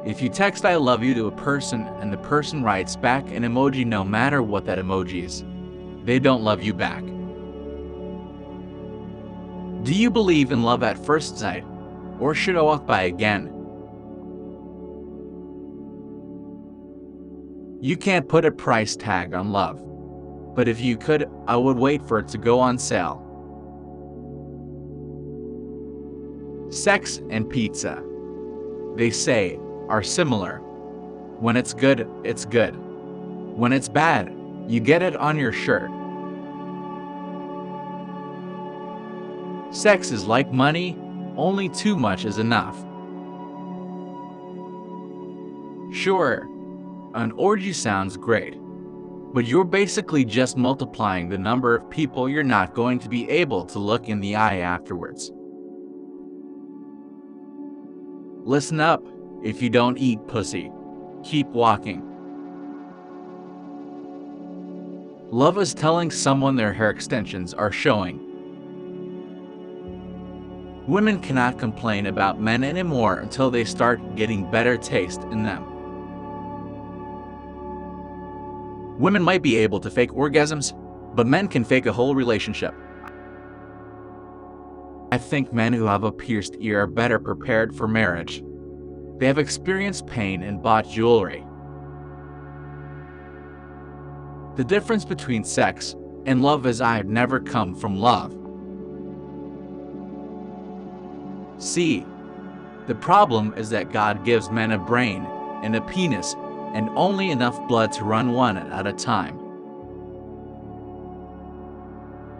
If you text "I love you" to a person and the person writes back an emoji no matter what that emoji is, they don't love you back. Do you believe in love at first sight, or should I walk by again? You can't put a price tag on love, but if you could, I would wait for it to go on sale. Sex and pizza, they say, are similar. When it's good, it's good. When it's bad, you get it on your shirt. Sex is like money, only too much is enough. Sure, an orgy sounds great, but you're basically just multiplying the number of people you're not going to be able to look in the eye afterwards. Listen up, if you don't eat pussy, keep walking. Love is telling someone their hair extensions are showing. Women cannot complain about men anymore until they start getting better taste in them. Women might be able to fake orgasms, but men can fake a whole relationship. I think men who have a pierced ear are better prepared for marriage. They have experienced pain and bought jewelry. The difference between sex and love is I've never come from love. See, the problem is that God gives men a brain and a penis and only enough blood to run one at a time.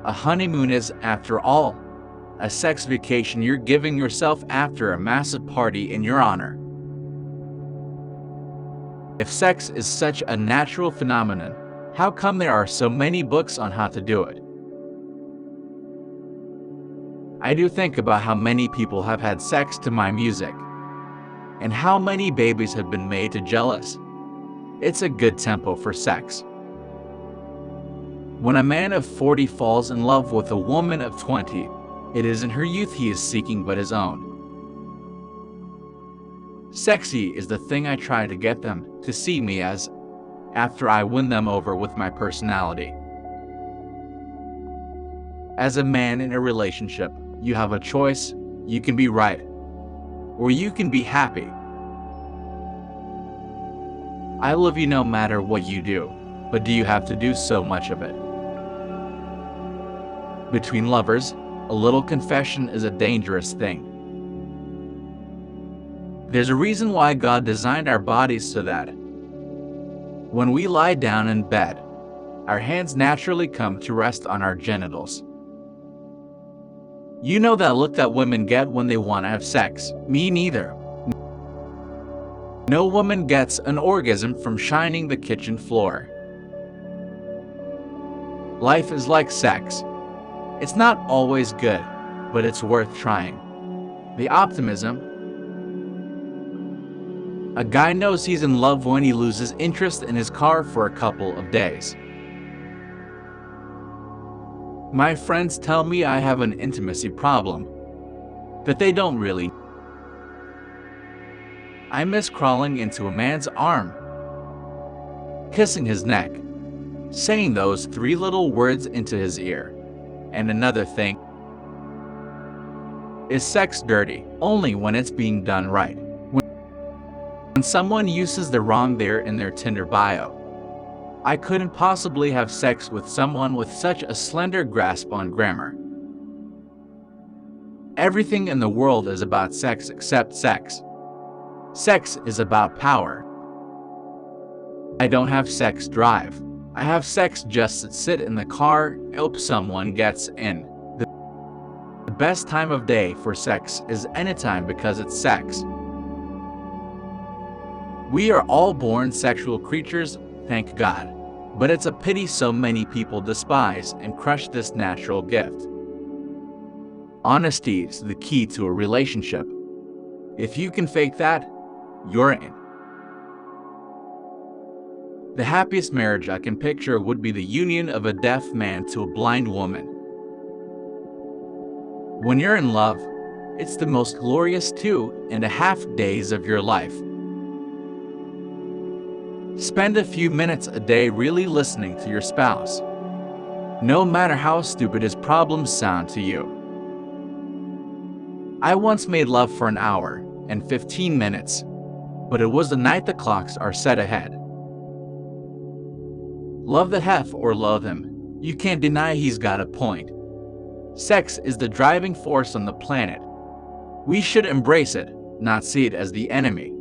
A honeymoon is, after all, a sex vacation you're giving yourself after a massive party in your honor. If sex is such a natural phenomenon, how come there are so many books on how to do it? I do think about how many people have had sex to my music, and how many babies have been made to jealous. It's a good tempo for sex. When a man of 40 falls in love with a woman of 20, it isn't her youth he is seeking but his own. Sexy is the thing I try to get them to see me as, after I win them over with my personality. As a man in a relationship, you have a choice. You can be right, or you can be happy. I love you no matter what you do, but do you have to do so much of it? Between lovers, a little confession is a dangerous thing. There's a reason why God designed our bodies so that when we lie down in bed, our hands naturally come to rest on our genitals. You know that look that women get when they want to have sex? Me neither. No woman gets an orgasm from shining the kitchen floor. Life is like sex. It's not always good, but it's worth trying. The optimism. A guy knows he's in love when he loses interest in his car for a couple of days. My friends tell me I have an intimacy problem, that they don't really. I miss crawling into a man's arm, kissing his neck, saying those 3 little words into his ear. And another thing, is sex dirty? Only when it's being done right. When someone uses the wrong there in their Tinder bio. I couldn't possibly have sex with someone with such a slender grasp on grammar. Everything in the world is about sex except sex. Sex is about power. I don't have sex drive. I have sex just to sit in the car, hope someone gets in. The best time of day for sex is anytime because it's sex. We are all born sexual creatures, thank God. But it's a pity so many people despise and crush this natural gift. Honesty is the key to a relationship. If you can fake that, you're in. The happiest marriage I can picture would be the union of a deaf man to a blind woman. When you're in love, it's the most glorious 2.5 days of your life. Spend a few minutes a day really listening to your spouse, no matter how stupid his problems sound to you. I once made love for an hour and 15 minutes, but it was the night the clocks are set ahead. Love the hef or loathe him, you can't deny he's got a point. Sex is the driving force on the planet. We should embrace it, not see it as the enemy.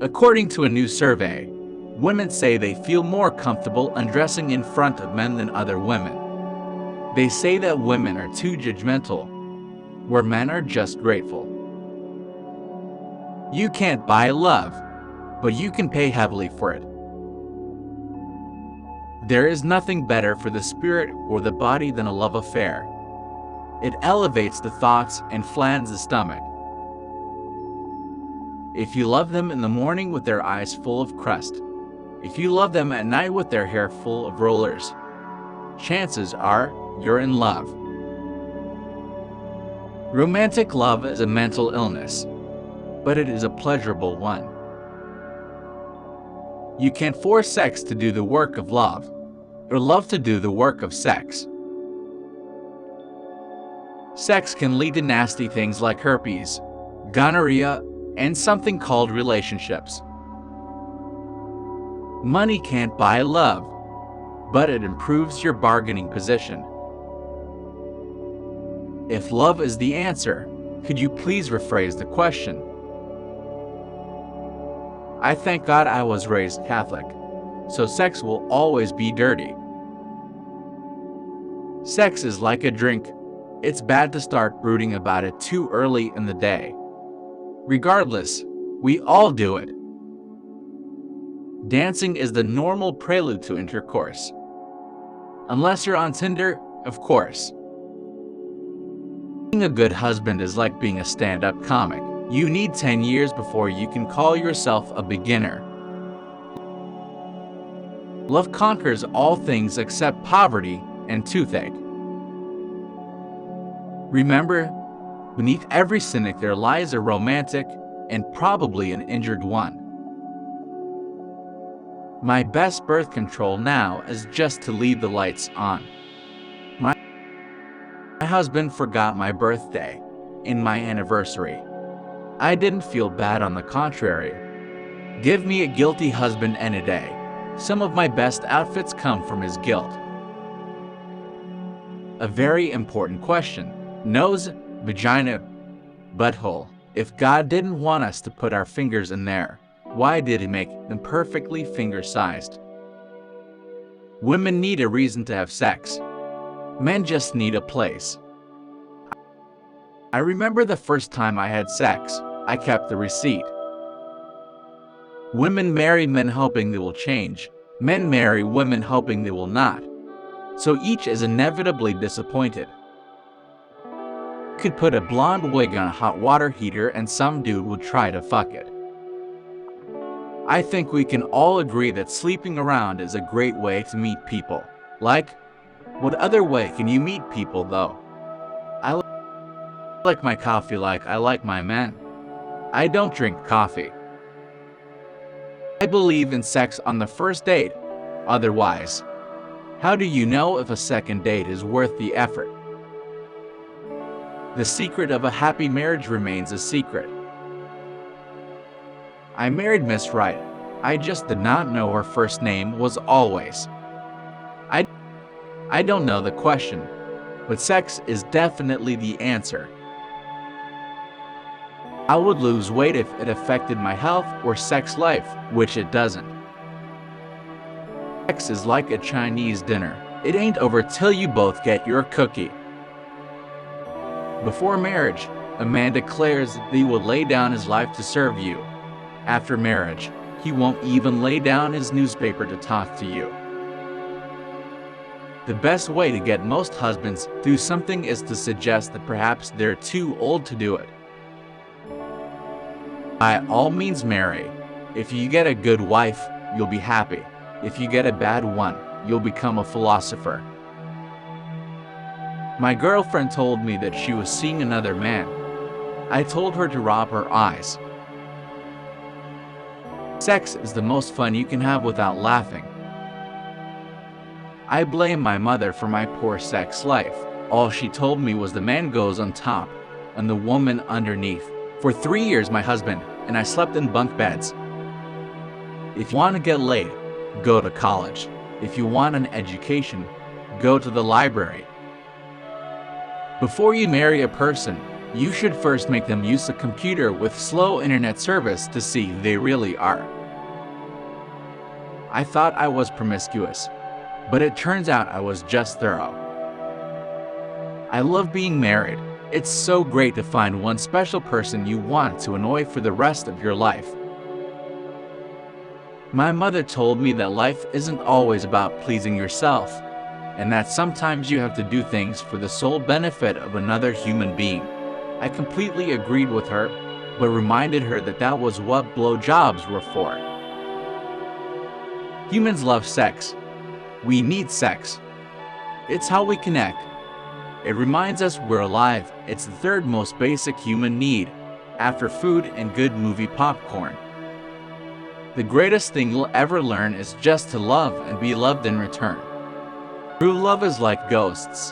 According to a new survey, women say they feel more comfortable undressing in front of men than other women. They say that women are too judgmental, where men are just grateful. You can't buy love, but you can pay heavily for it. There is nothing better for the spirit or the body than a love affair. It elevates the thoughts and flattens the stomach. If you love them in the morning with their eyes full of crust, if you love them at night with their hair full of rollers, chances are you're in love. Romantic love is a mental illness, but it is a pleasurable one. You can't force sex to do the work of love, or love to do the work of sex. Sex can lead to nasty things like herpes, gonorrhea, and something called relationships. Money can't buy love, but it improves your bargaining position. If love is the answer, could you please rephrase the question? I thank God I was raised Catholic, so sex will always be dirty. Sex is like a drink. It's bad to start brooding about it too early in the day. Regardless, we all do it. Dancing is the normal prelude to intercourse. Unless you're on Tinder, of course. Being a good husband is like being a stand-up comic. You need 10 years before you can call yourself a beginner. Love conquers all things except poverty and toothache. Remember, beneath every cynic there lies a romantic and probably an injured one. My best birth control now is just to leave the lights on. My husband forgot my birthday and my anniversary. I didn't feel bad, on the contrary. Give me a guilty husband any day. Some of my best outfits come from his guilt. A very important question. Nose, vagina, butthole. If God didn't want us to put our fingers in there, why did He make them perfectly finger-sized? Women need a reason to have sex. Men just need a place. I remember the first time I had sex. I kept the receipt. Women marry men hoping they will change. Men marry women hoping they will not. So each is inevitably disappointed. You could put a blonde wig on a hot water heater and some dude would try to fuck it. I think we can all agree that sleeping around is a great way to meet people. Like, what other way can you meet people though? I like my coffee like I like my men. I don't drink coffee. I believe in sex on the first date. Otherwise, how do you know if a second date is worth the effort? The secret of a happy marriage remains a secret. I married Miss Right. I just did not know her first name was always. I don't know the question, but sex is definitely the answer. I would lose weight if it affected my health or sex life, which it doesn't. Sex is like a Chinese dinner. It ain't over till you both get your cookie. Before marriage, a man declares that he will lay down his life to serve you. After marriage, he won't even lay down his newspaper to talk to you. The best way to get most husbands to do something is to suggest that perhaps they're too old to do it. By all means marry. If you get a good wife, you'll be happy. If you get a bad one, you'll become a philosopher. My girlfriend told me that she was seeing another man. I told her to rub her eyes. Sex is the most fun you can have without laughing. I blame my mother for my poor sex life. All she told me was the man goes on top and the woman underneath. For 3 years, my husband and I slept in bunk beds. If you want to get laid, go to college. If you want an education, go to the library. Before you marry a person, you should first make them use a computer with slow internet service to see who they really are. I thought I was promiscuous, but it turns out I was just thorough. I love being married. It's so great to find one special person you want to annoy for the rest of your life. My mother told me that life isn't always about pleasing yourself, and that sometimes you have to do things for the sole benefit of another human being. I completely agreed with her, but reminded her that that was what blowjobs were for. Humans love sex. We need sex. It's how we connect. It reminds us we're alive. It's the third most basic human need, after food and good movie popcorn. The greatest thing you'll ever learn is just to love and be loved in return. True love is like ghosts,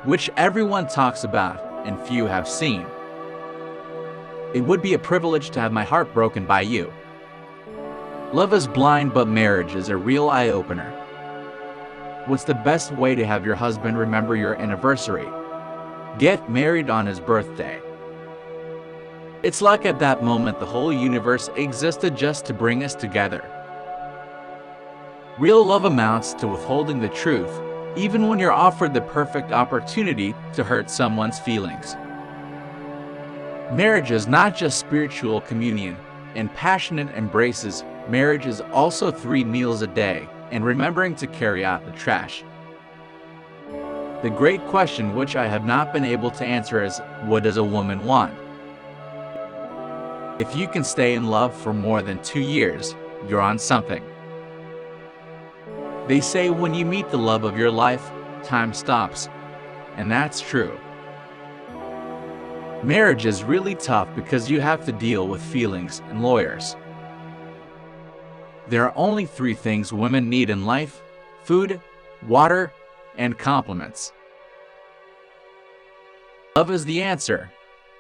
which everyone talks about and few have seen. It would be a privilege to have my heart broken by you. Love is blind, but marriage is a real eye-opener. What's the best way to have your husband remember your anniversary? Get married on his birthday. It's like at that moment the whole universe existed just to bring us together. Real love amounts to withholding the truth, even when you're offered the perfect opportunity to hurt someone's feelings. Marriage is not just spiritual communion and passionate embraces. Marriage is also 3 meals a day and remembering to carry out the trash. The great question which I have not been able to answer is, what does a woman want? If you can stay in love for more than 2 years, you're on something. They say when you meet the love of your life, time stops. And that's true. Marriage is really tough because you have to deal with feelings and lawyers. There are only 3 things women need in life: food, water, and compliments. Love is the answer,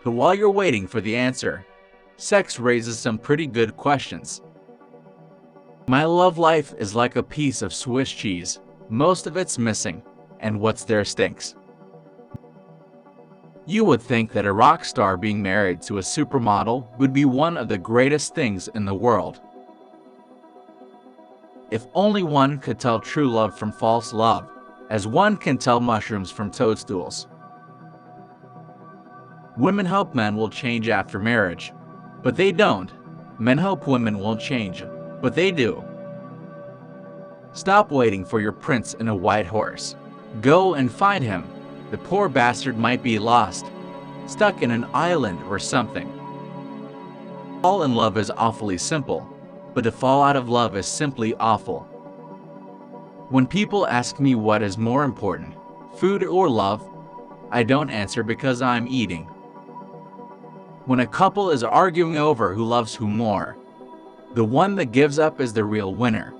but while you're waiting for the answer, sex raises some pretty good questions. My love life is like a piece of Swiss cheese. Most of it's missing, and what's there stinks. You would think that a rock star being married to a supermodel would be one of the greatest things in the world. If only one could tell true love from false love, as one can tell mushrooms from toadstools. Women hope men will change after marriage, but they don't. Men hope women won't change, but they do. Stop waiting for your prince in a white horse. Go and find him. The poor bastard might be lost, stuck in an island or something. Fall in love is awfully simple, but to fall out of love is simply awful. When people ask me what is more important, food or love, I don't answer because I'm eating. When a couple is arguing over who loves who more, the one that gives up is the real winner.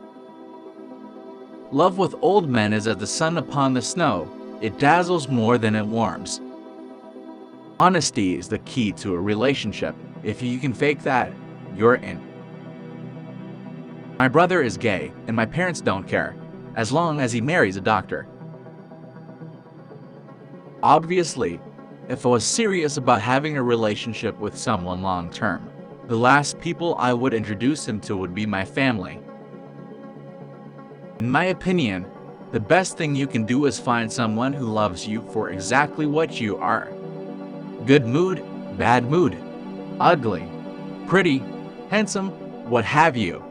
Love with old men is as the sun upon the snow. It dazzles more than it warms. Honesty is the key to a relationship. If you can fake that, you're in. My brother is gay, and my parents don't care, as long as he marries a doctor. Obviously, if I was serious about having a relationship with someone long term, the last people I would introduce him to would be my family. In my opinion, the best thing you can do is find someone who loves you for exactly what you are. Good mood, bad mood, ugly, pretty, handsome, what have you.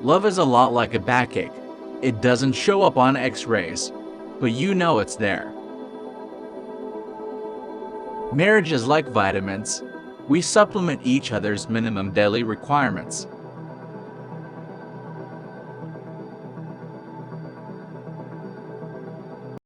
Love is a lot like a backache. It doesn't show up on X-rays, but you know it's there. Marriage is like vitamins. We supplement each other's minimum daily requirements.